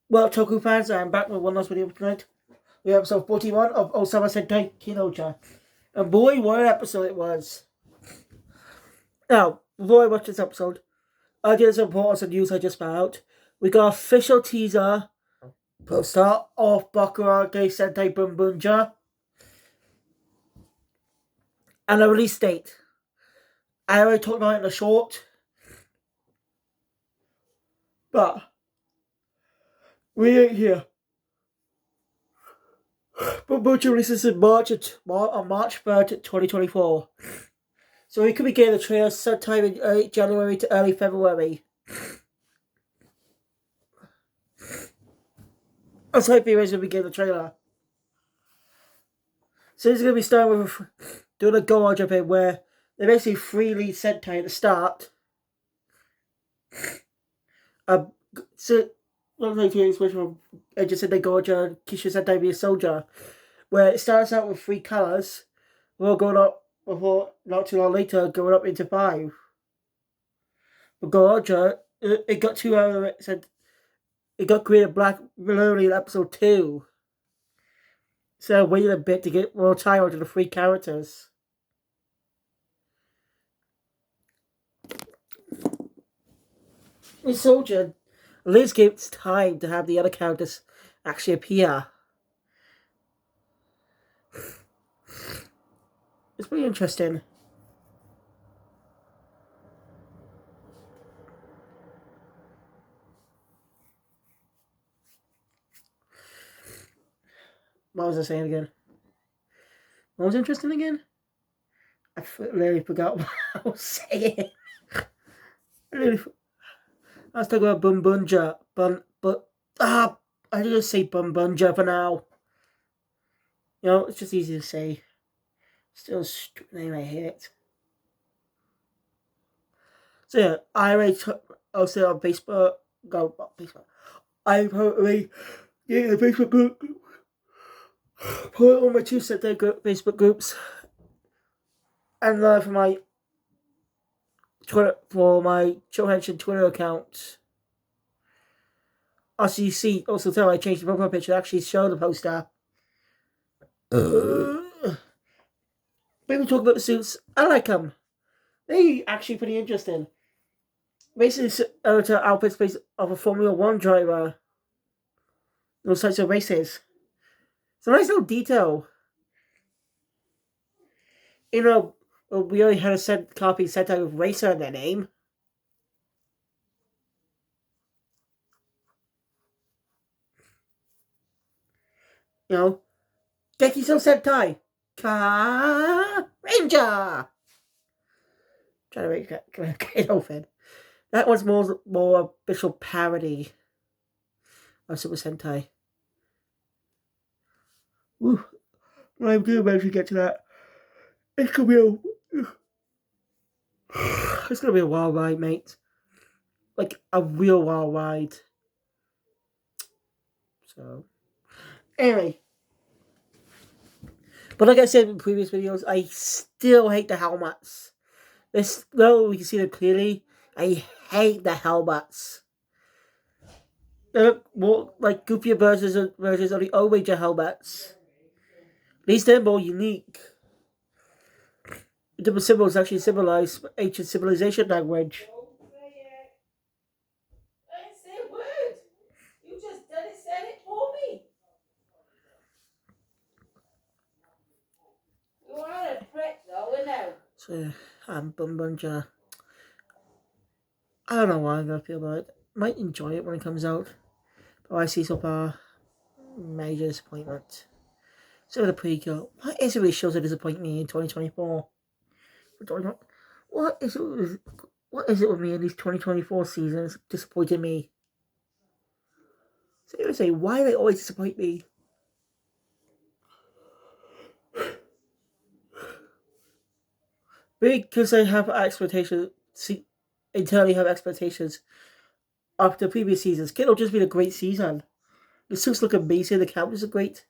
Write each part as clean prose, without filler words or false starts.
Well, Toku fans, I'm back with one last video tonight. We have episode 41 of Ohsama Sentai King-Ohger. And boy, what an episode it was. Now, before I watch this episode, I did some reports and news I just found out. We got official teaser poster of Bakurage Sentai Bumbunja and a release date. I already talked about it in a short, but we ain't here. Bumbunja releases in on March 3rd, 2024. So we could be getting the trailer sometime in early January to early February. I was hoping we're going to be getting the trailer. So it's going to be starting with doing a go-on jump in where they basically free lead Sentai at the start. So not like to switch from just Sentai Goja and Kishu Sentai be a soldier, where it starts out with 3 colors, before going up before not too long later going up into 5. But Goja, it got 2 out of it. Said it got created black early in episode 2. So I waited a bit to get more time onto the 3 characters. In Soldier, Liz gave it time to have the other characters actually appear. It's pretty interesting. What was I saying again? What was interesting again? I literally forgot what I was saying. I was talking about Bumbunja, I just say Bumbunja for now. You know, it's just easy to say. Still a stupid name, I hate it. So yeah, I already also on Facebook. I probably the Facebook group. Put it on my 2 Sentai Facebook groups, and for my Twitter Chohenshin Twitter account. As you see, also tell I changed the profile picture to actually show the poster. People talk about the suits. I like them. They actually pretty interesting. Basically, outfits based off a Formula 1 driver. Those types of races. It's a nice little detail. You know, we already had a copy set out with Racer in their name. You know, Gekiso Sentai Ka Ranger. Trying to make it open. That one's more official parody of Super Sentai. Woo. Well, I'm going to eventually get to that. It's gonna be a wild ride, mate. Like a real wild ride. So, anyway. But like I said in previous videos, I still hate the helmets. Though we can see them clearly, I hate the helmets. They look more like goofier versions of the old Ranger helmets. At least they're more unique. The double symbols actually symbolize ancient civilization language. So, Bumbunja. I don't know why I'm gonna feel about it. Might enjoy it when it comes out. But what I see so far, major disappointment. So the prequel. What is it really shows that disappoint me in 2024? What is it with me in these 2024 seasons disappointing me? Seriously, why do they always disappoint me? Because I have expectations, internally have expectations after previous seasons. It'll just be a great season. The suits look amazing, the characters are great.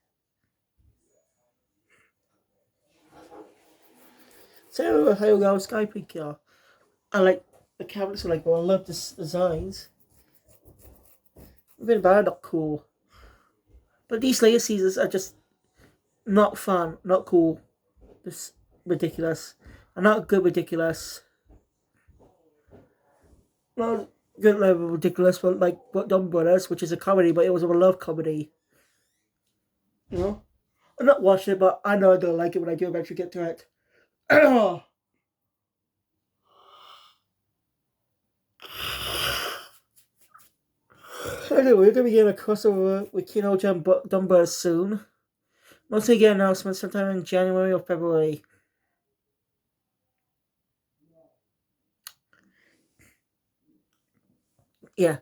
So, how go Sky Prequel? I like the characters, I love the designs. Even bad, not cool. But these later seasons are just not fun, not cool, just ridiculous. And not good ridiculous. Not good level ridiculous, but like what Dumb Brothers, which is a comedy, but it was a love comedy. You know? I'm not watching it, but I know I don't like it when I do eventually get to it. Anyway, we're gonna be getting a crossover with King-Ohger and Dumb Brothers soon. Mostly get announcements sometime in January or February. Yeah.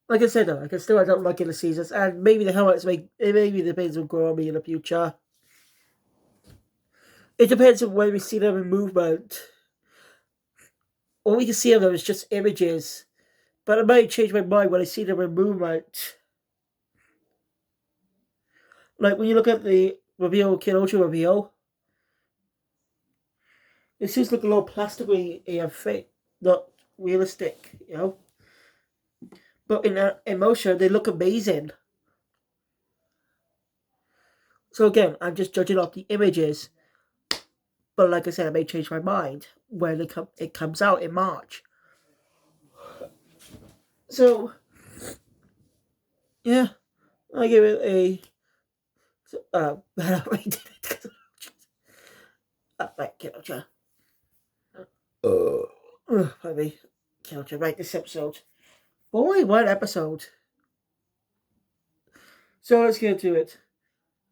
Like I said though, I don't like it the seasons, and maybe the helmets maybe the pains will grow on me in the future. It depends on when we see them in movement. All we can see of them is just images. But I might change my mind when I see them in movement. Like when you look at the reveal, King-Ohger reveal, it seems to look a little plastically fake, not realistic, you know. But in motion, they look amazing. So again, I'm just judging off the images. But like I said, I may change my mind when it comes out in March. So yeah, I give it a right, King-Ohger. Maybe King-Ohger. Right, this episode. Only one episode. So let's get into it.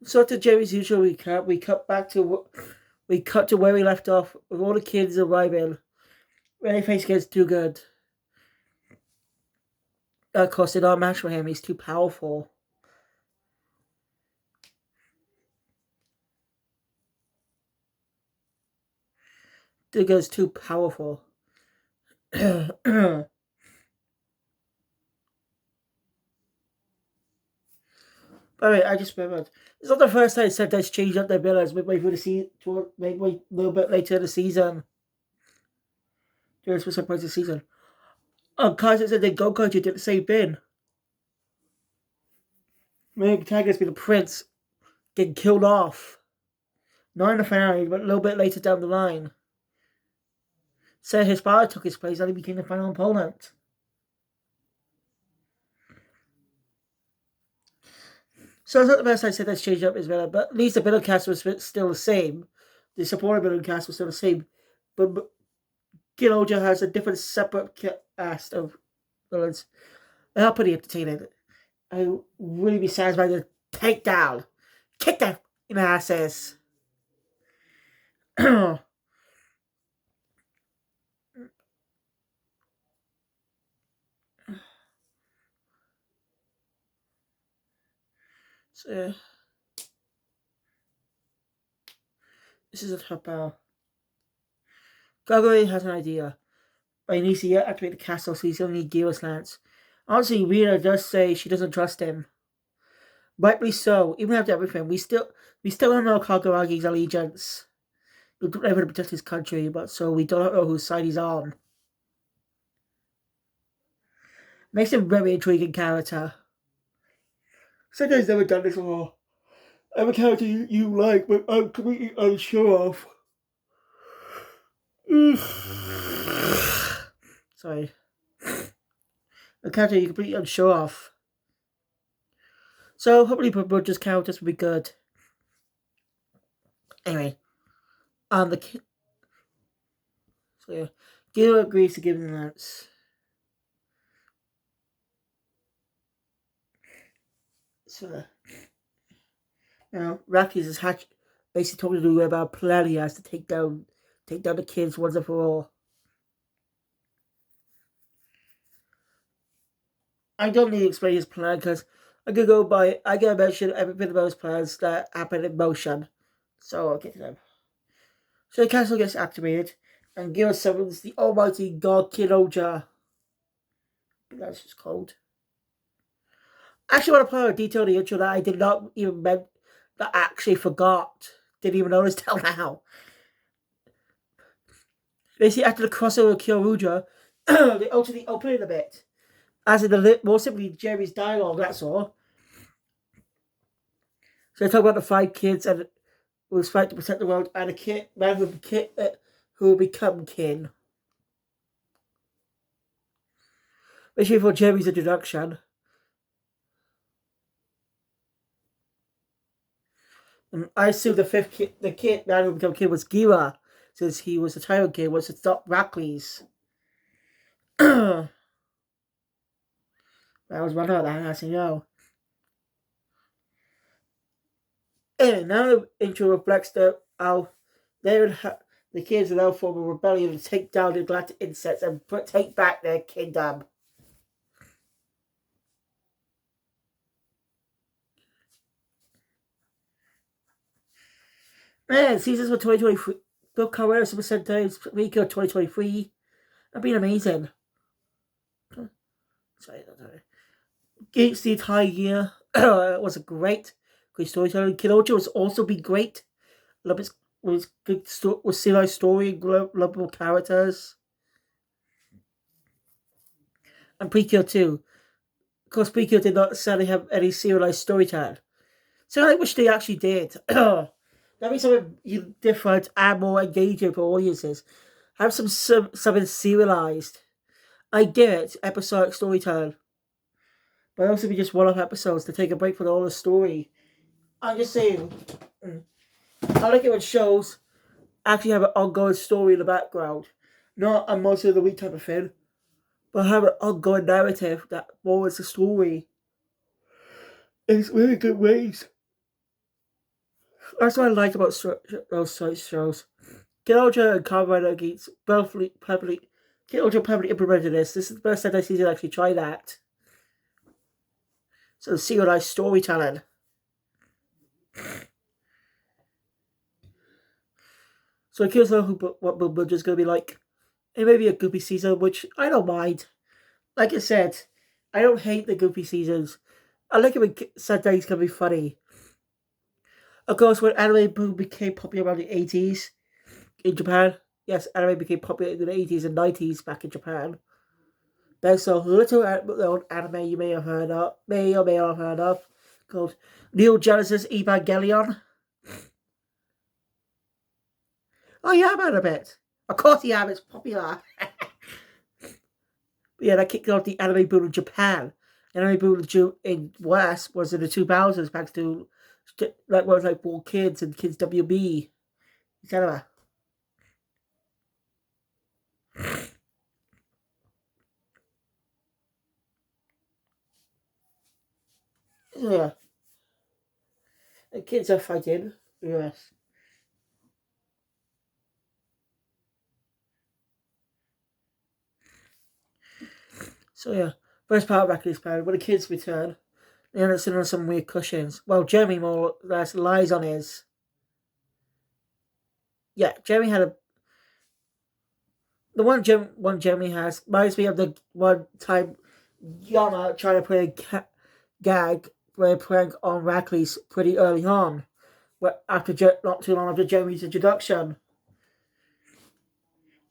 So to Jerry's usual recap, we cut to where we left off with all the kids arriving. Face gets too good. Of course, they don't match for him. He's too powerful. Digger's too powerful. By the way, I just remembered. It's not the first time Sentai's changed up their villains midway through midway a little bit later in the season. During some points of the season. Kaiser said that Goku did the same thing. Main antagonist be the prince getting killed off. Not in the finale, but a little bit later down the line. Said his father took his place and he became the final opponent. So it's not the first time Sentai's changed up his villain, but at least the villain cast was still the same. The supporting villain cast was still the same. But King-Ohger has a different separate cast of villains. They are pretty entertaining. I really be satisfied with takedown. Kick that in the asses. So, this is a top power. Gregory has an idea, but he needs to activate the castle so he's only Gear's Lance. Honestly, Rita does say she doesn't trust him. Rightly so. Even after everything, we still don't know Kaguragi's allegiance. He's able to protect his country, but so we don't know whose side he's on. Makes him a very intriguing character. Sentai's never done this before. I'm a character you like, but I'm completely unsure of. Sorry. A character you're completely unsure of. So hopefully Brodger's characters will be good. Anyway. So yeah. Gil agrees to give him the lance. So Rockies is basically talking to him about a plan he has to take down the kids once and for all. I don't need to explain his plan because I can mention everything about his plans that happen in motion. So I'll get to them. So the castle gets activated and Gil summons the almighty god King-Ohger. That's just cold. I actually want to point out a detail in the intro that I did not even that I actually forgot. Didn't even notice till now. Basically, after the crossover with King-Ohger, they alter the opening a bit. As in the more simply Jeremy's dialogue, that's all. So they talk about the 5 kids and who was fight to protect the world, and a kid man who will become king. Especially for Jeremy's introduction. And I assume the 5th kid, the kid man who will become king was Gira, since he was the tyrant king, was to stop Rackley's. I was wondering that, as you know. Anyway, now the intro reflects how the kids will now form a rebellion to take down the galactic insects and take back their kingdom. Man, seasons for 2023. Good career, Super Sentai, week of 2023. That'd been amazing. Sorry. Against the entire year, it was a great storytelling. King-Ohger was also been great. Love it was good with serialized story and lovable characters. And Precure too. Of course, Precure did not sadly have any serialized storytelling. So I wish they actually did. That'd be something different and more engaging for audiences. Have something serialized. I get it, episodic storytelling. But also be just one-off episodes to take a break from all the story. I'm just saying. I like it when shows actually have an ongoing story in the background. Not a monster of the week type of thing. But have an ongoing narrative that forwards the story. It's really good ways. That's what I like about those shows. King-Ohger and Kamen Rider Geeks both perfectly. King-Ohger perfectly implemented this. This is the first time I see them actually try that. So serialized storytelling. So I'm curious what Boom is going to be like. It may be a goofy season, which I don't mind. Like I said, I don't hate the goofy seasons. I like it when Sunday's can be funny. Of course, when anime boom became popular around the 80s in Japan, yes, anime became popular in the 80s and 90s back in Japan. There's a little known anime you may or may not have heard of, called Neo Genesis Evangelion. Oh, yeah, I've heard of it. Of course you have, it's popular. Yeah, that kicked off the anime boom in Japan. Anime boom in West was in the 2000s, back to like what was like 4Kids and Kids WB, etc. Yeah, and kids are fighting. Yes. So yeah, first part of Rackley's plan. When the kids return, they end up sitting on some weird cushions. Well, Jeremy more or less lies on his. Yeah, Jeremy had a the one Jeremy has reminds me of the one time Yama tried to play a gag play a prank on Rackley's pretty early on, after not too long after Jeremy's introduction.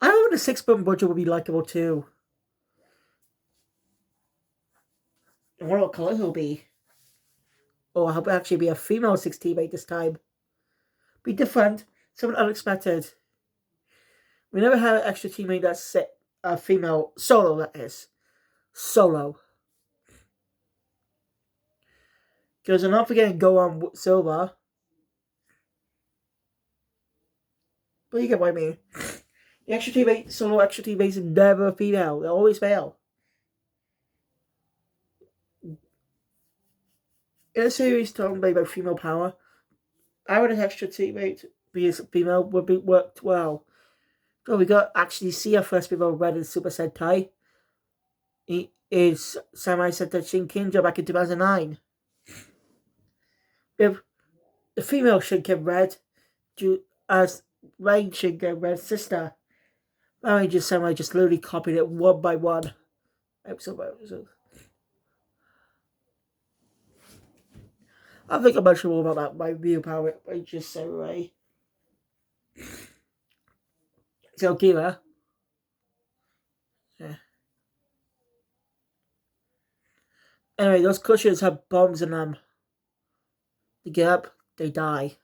I remember the 6 button budget would be likable too. And what colour he'll be. Or he'll actually be a female 16 teammate this time. Be different, something unexpected. We never had an extra teammate that's a female solo, that is. Solo. Because I'm not forgetting Go On Silver. But you get what I mean. The solo extra teammates are never female. They're always male. In a series talking about female power, I would an extra teammate be a female would be worked well. So we got actually see our first female red in Super Sentai. He is Samurai Sentai Shinkinja back in 2009. If the female Shinken Red, as Rain Shinken Red's sister, Ranger Samurai just literally copied it one by one, episode by episode. I think I'm much more about that. My view power Ranger Samurai. So Gira, yeah. Anyway, those cushions have bombs in them. They get up, they die.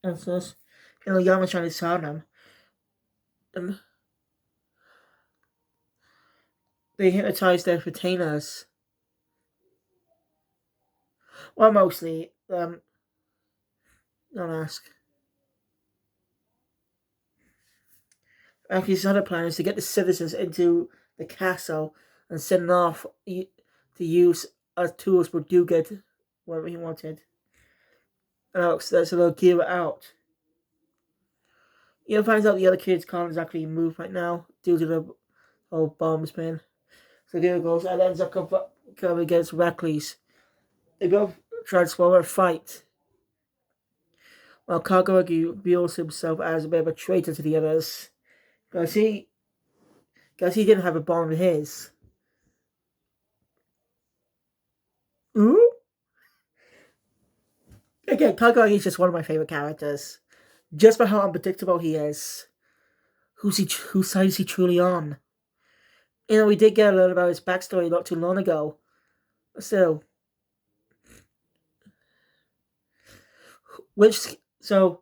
And so, Yama's trying to sound them. They hypnotize their retainers. Well, mostly. Don't ask. Actually, his other plan is to get the citizens into the castle and send them off to use as tools for do get whatever he wanted. So they'll gear it out. Finds out the other kids can't exactly move right now due to the whole bomb spin. So Giro goes and ends up coming against Reckless. They both transform and fight. While Kaguragi reveals himself as a bit of a traitor to the others. Because he didn't have a bomb in his. Ooh? Again, Kaguragi is just one of my favorite characters. Just by how unpredictable he is. Whose side is he truly on? We did get a little about his backstory not too long ago. But still. Which jester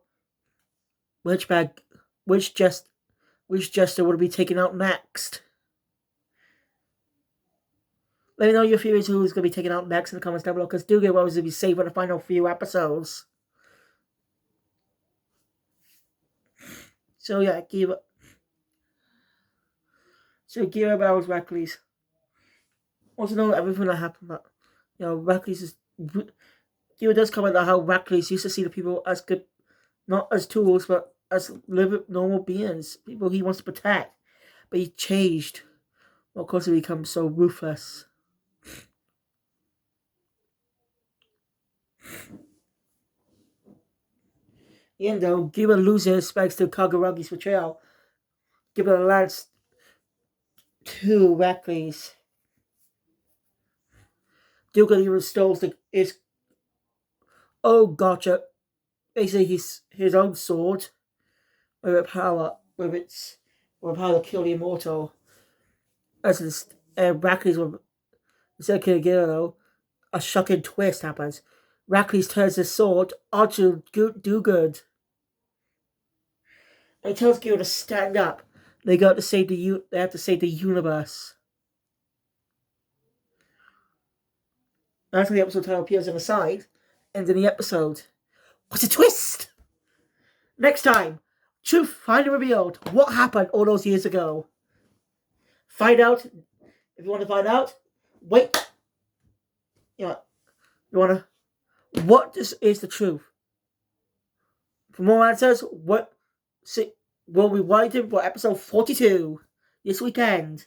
would be taken out next? Let me know your theories who's going to be taken out next in the comments down below, because do get what was to be saved for the final few episodes. So yeah, Gira battles Reckless. Also know everything that happened, but Reckless is. Gira does comment on how Reckless used to see the people as good, not as tools, but as normal beings, people he wants to protect. But he changed. Well, of course, he becomes so ruthless. Even though Gira loses respects to Kaguragi's betrayal, Gira lands to Reckless. Dugan restores his. Oh, gotcha. Basically, his own sword with power to kill the immortal. As Reckless instead of killing Gira, though, a shocking twist happens. Reckless turns his sword onto Dugan. And he tells Gira to stand up. They have to save the universe. After the episode title appears on the side, ends in the episode. What's a twist? Next time, truth finally revealed. What happened all those years ago? Find out. If you want to find out, wait. What is the truth? For more answers, we'll be waiting for episode 42 this weekend.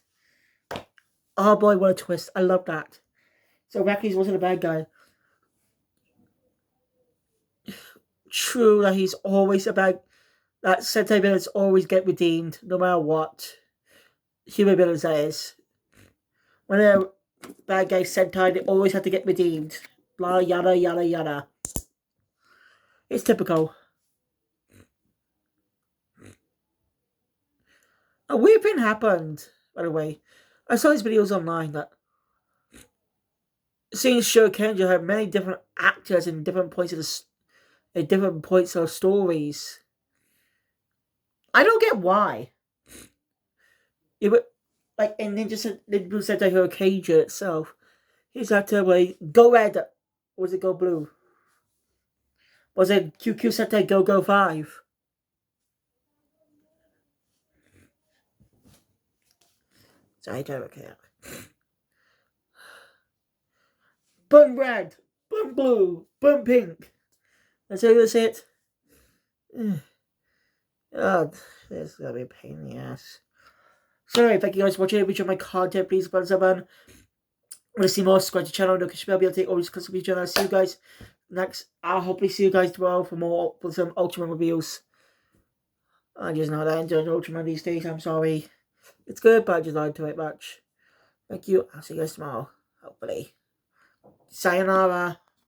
Oh boy, what a twist. I love that. So Reckless wasn't a bad guy. True that he's always a bad... That Sentai villains always get redeemed, no matter what. Human villains, that is. When they're bad guys Sentai, they always have to get redeemed. Blah, yada, yada, yada. It's typical. A weird thing happened, by the way. I saw these videos online that seeing Show Kenja had many different actors in different points of stories. I don't get why. It would, like in Ninja Sentai Hero Cage itself, his actor Go Red, or was it Go Blue? Was it QQ Sentai Go 5? Sorry, I don't care. Bun red, bun blue, bun pink. That's how you say it. Oh, this is gonna be a pain in the ass. So anyway, thank you guys for watching. If you enjoyed my content, please press that button. Want to see more? Subscribe to the channel. Notification bell. Be able to take all these custom videos. I'll see you guys next. I'll hopefully see you guys tomorrow for some Ultraman reviews. I just not that into Ultraman these days. I'm sorry. It's good, but I just not into it much. Thank you. I'll see you guys tomorrow. Hopefully. Sayonara.